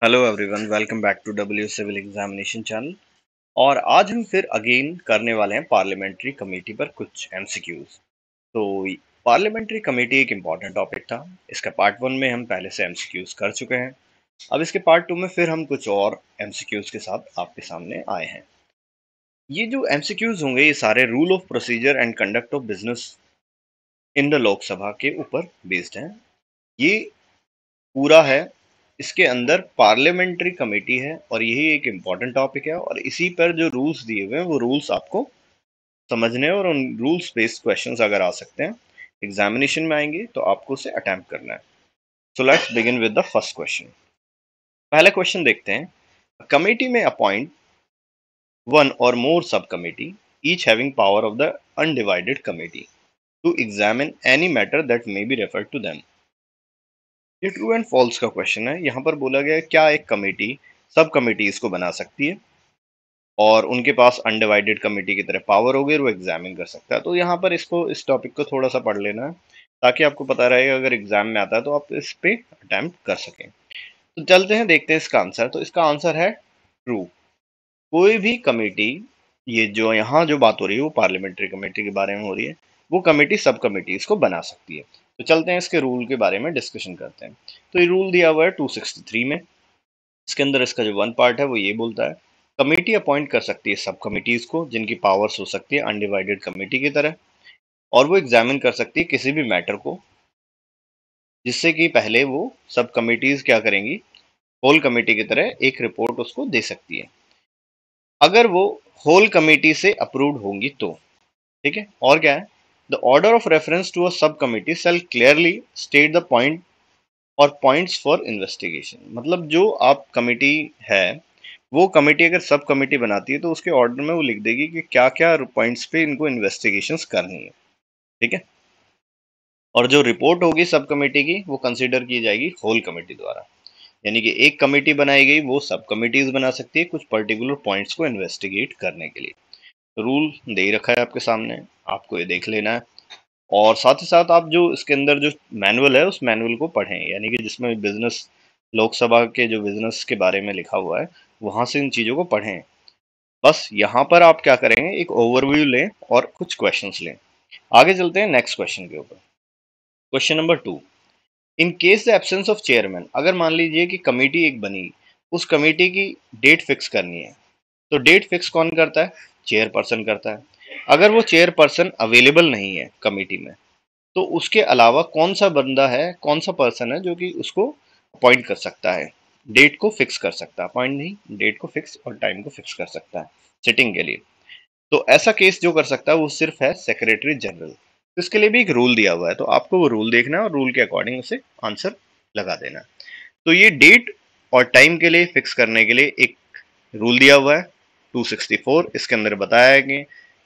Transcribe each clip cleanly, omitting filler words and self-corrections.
Hello everyone, welcome back to W civil examination channel. और आज हम फिर अगेन करने वाले हैं पार्लियामेंट्री कमेटी पर कुछ एमसीक्यूज। तो पार्लियामेंट्री कमेटी एक इम्पॉर्टेंट टॉपिक था। इसका पार्ट वन में हम पहले से एमसीक्यूज कर चुके हैं। अब इसके पार्ट टू में फिर हम कुछ और एमसीक्यूज के साथ आपके सामने आए हैं। ये जो एमसीक्यूज होंगे ये सारे rule of procedure and conduct of business in the Lok Sabha के ऊपर बेस्ड हैं। ये पूरा है, इसके अंदर पार्लियामेंट्री कमेटी है और यही एक इम्पॉर्टेंट टॉपिक है और इसी पर जो रूल्स दिए हुए हैं वो रूल्स आपको समझने और उन रूल्स बेस्ड क्वेश्चंस अगर आ सकते हैं एग्जामिनेशन में आएंगे तो आपको उसे अटेम्प्ट करना है। So let's begin with the first question. पहला क्वेश्चन देखते हैं। कमेटी में अपॉइंट वन और more sub committee each having power of the undivided committee to examine any matter that may be referred to them. ये true and false का question है। यहाँ पर बोला गया है क्या एक कमेटी सब कमेटीज को बना सकती है और उनके पास अनडिवाइडेड कमेटी की तरह पावर होगी और वो एग्जामिन कर सकता है। तो यहाँ पर इस टॉपिक को थोड़ा सा पढ़ लेना है ताकि आपको पता रहेगा अगर एग्जाम में आता है तो आप इस पे अटेम्प्ट कर सकें। तो चलते हैं देखते हैं इसका आंसर। तो इसका आंसर है ट्रू। कोई भी कमेटी, ये जो यहाँ जो बात हो रही है वो पार्लियामेंट्री कमेटी के बारे में हो रही है, वो कमेटी सब कमेटी इसको बना सकती है। तो चलते हैं इसके रूल के बारे में डिस्कशन करते हैं। तो ये रूल दिया हुआ है 263 में। इसके अंदर इसका जो वन पार्ट है वो ये बोलता है कमेटी अपॉइंट कर सकती है सब कमिटीज को जिनकी पावर्स हो सकती है अनडिवाइडेड कमेटी की तरह, और वो एग्जामिन कर सकती है किसी भी मैटर को जिससे कि पहले वो सब कमिटीज क्या करेंगी, होल कमेटी की तरह एक रिपोर्ट उसको दे सकती है अगर वो होल कमेटी से अप्रूव्ड होंगी तो। ठीक है, और क्या है, the order of reference to a sub committee shall clearly state the point और पॉइंट्स फॉर इन्वेस्टिगेशन। मतलब जो आप कमेटी है वो कमेटी अगर सब कमेटी बनाती है तो उसके ऑर्डर में वो लिख देगी कि क्या क्या पॉइंट्स पे इनको इन्वेस्टिगेशंस करनी है। ठीक है, और जो रिपोर्ट होगी सब कमेटी की वो कंसीडर की जाएगी होल कमेटी द्वारा। यानी कि एक कमेटी बनाई गई वो सब कमेटीज बना सकती है कुछ पर्टिकुलर पॉइंट्स को इन्वेस्टिगेट करने के लिए। रूल दे ही रखा है आपके सामने, आपको ये देख लेना है और साथ ही साथ आप जो इसके अंदर जो मैनुअल है उस मैनुअल को पढ़ें, यानी कि जिसमें बिजनेस लोकसभा के जो बिजनेस के बारे में लिखा हुआ है वहां से इन चीजों को पढ़ें। बस यहाँ पर आप क्या करेंगे, एक ओवरव्यू लें और कुछ क्वेश्चंस लें। आगे चलते हैं नेक्स्ट क्वेश्चन के ऊपर। Question number 2, in case the absence of chairman. अगर मान लीजिए कि कमेटी एक बनी, उस कमेटी की डेट फिक्स करनी है, तो डेट फिक्स कौन करता है, चेयरपर्सन करता है। अगर वो चेयरपर्सन अवेलेबल नहीं है कमेटी में तो उसके अलावा कौन सा बंदा है, कौन सा पर्सन है जो कि उसको अपॉइंट कर सकता है, डेट को फिक्स कर सकता है, अपॉइंट नहीं, डेट को फिक्स और टाइम को फिक्स कर सकता है सिटिंग के लिए। तो ऐसा केस जो कर सकता है वो सिर्फ है सेक्रेटरी जनरल। तो इसके लिए भी एक रूल दिया हुआ है, तो आपको वो रूल देखना है और रूल के अकॉर्डिंग उसे आंसर लगा देना है। तो ये डेट और टाइम के लिए फिक्स करने के लिए एक रूल दिया हुआ है 264। इसके अंदर बताया है कि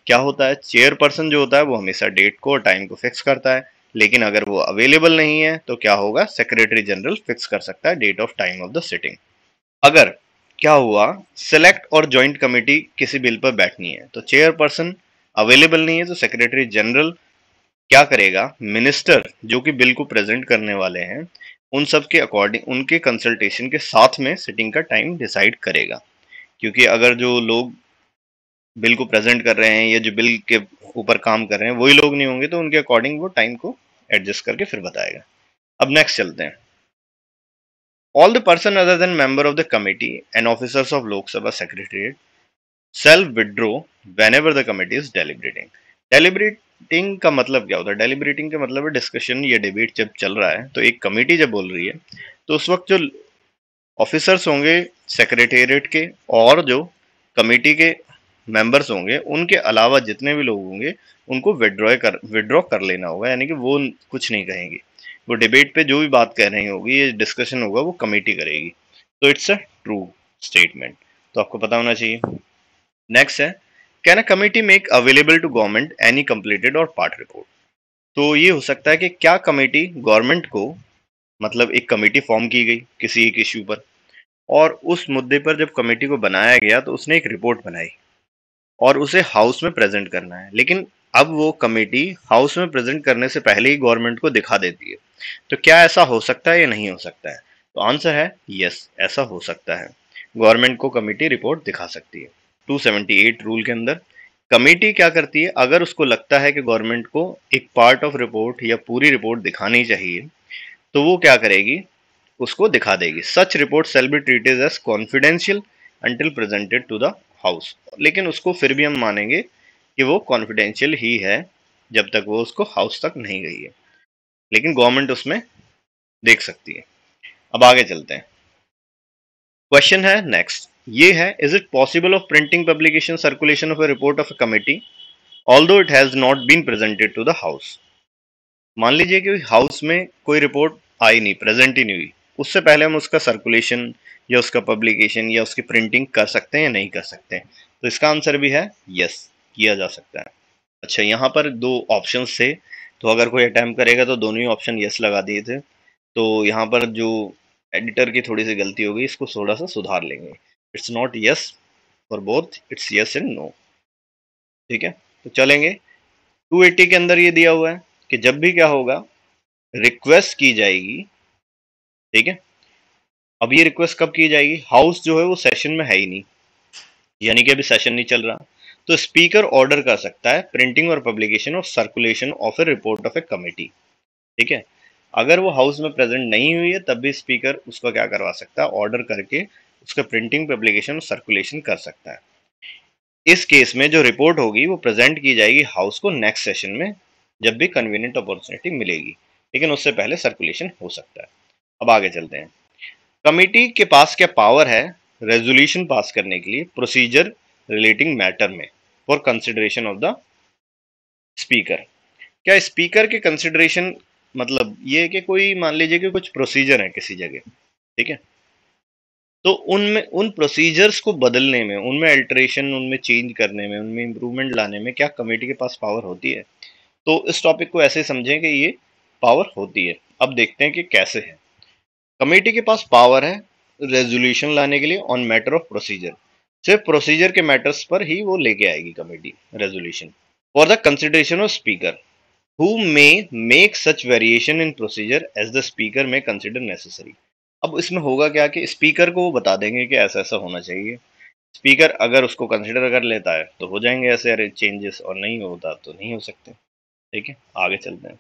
क्या होता है, चेयरपर्सन जो होता है वो हमेशा डेट को और टाइम को फिक्स करता है, लेकिन अगर वो अवेलेबल नहीं है तो क्या होगा, सेक्रेटरी जनरल फिक्स कर सकता है date of time of the sitting. अगर क्या हुआ, सिलेक्ट और जॉइंट कमेटी किसी बिल पर बैठनी है तो चेयरपर्सन अवेलेबल नहीं है तो सेक्रेटरी जनरल क्या करेगा, मिनिस्टर जो कि बिल को प्रेजेंट करने वाले हैं उन सब के अकॉर्डिंग उनके कंसल्टेशन के साथ में सिटिंग का टाइम डिसाइड करेगा। क्योंकि अगर जो लोग बिल को प्रेजेंट कर रहे हैं या जो बिल के ऊपर काम कर रहे हैं वही लोग नहीं होंगे तो उनके अकॉर्डिंग वो टाइम को एडजस्ट करके फिर बताएगा। अब नेक्स्ट चलते हैं। All the person other than member of the committee and officers of Lok Sabha secretariat self withdraw whenever the committee is deliberating. Deliberating का मतलब क्या होता है, डेलिब्रेटिंग का मतलब है डिस्कशन या डिबेट जब चल रहा है तो एक कमेटी जब बोल रही है तो उस वक्त जो ऑफिसर्स होंगे सेक्रेटेरिएट के और जो कमेटी के मेंबर्स होंगे उनके अलावा जितने भी लोग होंगे उनको विड्रॉ कर लेना होगा, यानी कि वो कुछ नहीं कहेंगे। वो डिबेट पे जो भी बात कह रही होगी, ये डिस्कशन होगा वो कमेटी करेगी। तो इट्स अ ट्रू स्टेटमेंट, तो आपको पता होना चाहिए। नेक्स्ट है, can a committee make available to government any completed or part report. तो ये हो सकता है कि क्या कमेटी गवर्नमेंट को, मतलब एक कमेटी फॉर्म की गई किसी एक इश्यू पर और उस मुद्दे पर जब कमेटी को बनाया गया तो उसने एक रिपोर्ट बनाई और उसे हाउस में प्रेजेंट करना है, लेकिन अब वो कमेटी हाउस में प्रेजेंट करने से पहले ही गवर्नमेंट को दिखा देती है। तो क्या ऐसा हो सकता है या नहीं हो सकता है? तो आंसर है यस, ऐसा हो सकता है। गवर्नमेंट को कमेटी रिपोर्ट दिखा सकती है। 278 रूल के अंदर कमेटी क्या करती है, अगर उसको लगता है कि गवर्नमेंट को एक पार्ट ऑफ रिपोर्ट या पूरी रिपोर्ट दिखानी चाहिए, तो वो क्या करेगी, उसको दिखा देगी। Such report shall be treated as confidential until presented to the house. लेकिन उसको फिर भी हम मानेंगे कि वो कॉन्फिडेंशियल ही है जब तक वो उसको हाउस तक नहीं गई है, लेकिन गवर्नमेंट उसमें देख सकती है। अब आगे चलते हैं। क्वेश्चन है नेक्स्ट, ये है, is it possible of printing publication circulation of a report of a committee although it has not been presented to the house. मान लीजिए कि हाउस में कोई रिपोर्ट आई नहीं, प्रेजेंट ही नहीं हुई, उससे पहले हम उसका सर्कुलेशन या उसका पब्लिकेशन या उसकी प्रिंटिंग कर सकते हैं या नहीं कर सकते हैं। तो इसका आंसर भी है यस, किया जा सकता है। अच्छा, यहाँ पर दो ऑप्शंस थे, तो अगर कोई अटेम्प्ट करेगा तो दोनों ही ऑप्शन यस लगा दिए थे। तो यहाँ पर जो एडिटर की थोड़ी सी गलती हो गई, इसको थोड़ा सा सुधार लेंगे। It's not yes for both, it's yes and no. ठीक है, तो चलेंगे। 280 के अंदर ये दिया हुआ है कि जब भी क्या होगा, रिक्वेस्ट की जाएगी। ठीक है, अब ये रिक्वेस्ट कब की जाएगी, हाउस जो है वो सेशन में है ही नहीं, यानी कि अभी सेशन नहीं चल रहा, तो स्पीकर ऑर्डर कर सकता है प्रिंटिंग और पब्लिकेशन और circulation of a report of A committee. ठीक है, अगर वो हाउस में प्रेजेंट नहीं हुई है तब भी स्पीकर उसको क्या करवा सकता है, ऑर्डर करके उसका प्रिंटिंग, पब्लिकेशन और सर्कुलेशन कर सकता है। इस केस में जो रिपोर्ट होगी वो प्रेजेंट की जाएगी हाउस को नेक्स्ट सेशन में, जब भी कन्वीनियंट अपॉर्चुनिटी मिलेगी, लेकिन उससे पहले सर्कुलेशन हो सकता है। अब आगे चलते हैं। कमिटी के पास क्या पावर है रेजोल्यूशन पास करने के लिए प्रोसीजर रिलेटिंग मैटर में for consideration of the speaker. क्या स्पीकर के कंसिडरेशन, मतलब ये है कि कोई मान लीजिए कि कुछ प्रोसीजर है किसी जगह, ठीक है, तो उनमें उन प्रोसीजर्स को बदलने में, उनमें अल्टरेशन, उनमें चेंज करने में, उनमें इंप्रूवमेंट लाने में क्या कमेटी के पास पावर होती है। तो इस टॉपिक को ऐसे समझें कि ये पावर होती है। अब देखते हैं कि कैसे है। कमेटी के पास पावर है रेजोल्यूशन लाने के लिए ऑन मैटर ऑफ प्रोसीजर। सिर्फ प्रोसीजर के मैटर्स पर ही वो लेके आएगी committee resolution. For the consideration of speaker who may make such variation in procedure as the speaker may consider necessary। अब इसमें होगा क्या कि स्पीकर को वो बता देंगे कि ऐसा ऐसा होना चाहिए। स्पीकर अगर उसको कंसिडर कर लेता है तो हो जाएंगे ऐसे चेंजेस, और नहीं होता तो नहीं हो सकते। ठीक है, आगे चलते हैं।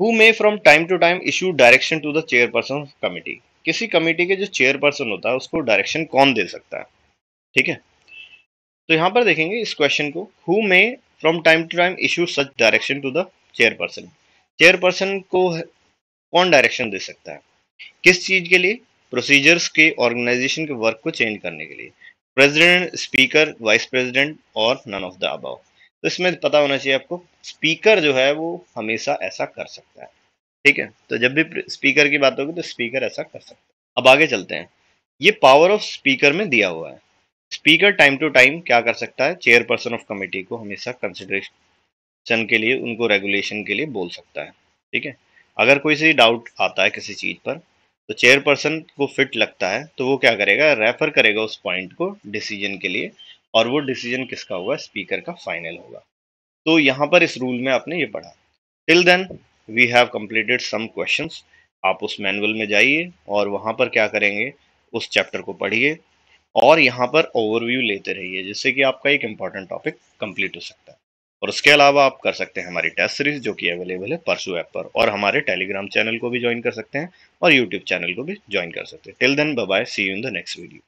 Who may from time to time issue direction to the chairperson of committee। किसी कमेटी के जो चेयरपर्सन होता है उसको डायरेक्शन कौन दे सकता है। ठीक है, तो यहाँ पर देखेंगे इस क्वेश्चन को, who may from time to time issue such direction to the chairperson. Chairperson को कौन डायरेक्शन दे सकता है, किस चीज के लिए, प्रोसीजर्स के, ऑर्गेनाइजेशन के वर्क को चेंज करने के लिए। प्रेसिडेंट, स्पीकर, वाइस प्रेसिडेंट और नन ऑफ द अबव। तो इसमें पता होना चाहिए आपको, स्पीकर जो है वो हमेशा ऐसा कर सकता है। ठीक है, तो जब भी स्पीकर की बात होगी तो स्पीकर ऐसा कर सकता है। अब आगे चलते हैं। ये पावर ऑफ स्पीकर में दिया हुआ है। स्पीकर टाइम टू टाइम क्या कर सकता है, चेयरपर्सन ऑफ कमेटी को हमेशा कंसिडरेशन के लिए, उनको रेगुलेशन के लिए बोल सकता है। ठीक है, अगर कोई सी डाउट आता है किसी चीज पर, तो चेयरपर्सन को फिट लगता है तो वो क्या करेगा, रेफर करेगा उस पॉइंट को डिसीजन के लिए, और वो डिसीजन किसका होगा, स्पीकर का फाइनल होगा। तो यहाँ पर इस रूल में आपने ये पढ़ा। Till then we have completed some questions. आप उस मैनुअल में जाइए और वहां पर क्या करेंगे, उस चैप्टर को पढ़िए और यहाँ पर ओवरव्यू लेते रहिए, जिससे कि आपका एक इंपॉर्टेंट टॉपिक कंप्लीट हो सकता है। और उसके अलावा आप कर सकते हैं हमारी टेस्ट सीरीज जो कि अवेलेबल है परसू ऐप पर, और हमारे टेलीग्राम चैनल को भी ज्वाइन कर सकते हैं और यूट्यूब चैनल को भी ज्वाइन कर सकते हैं। Till then bye bye, see you in the next video.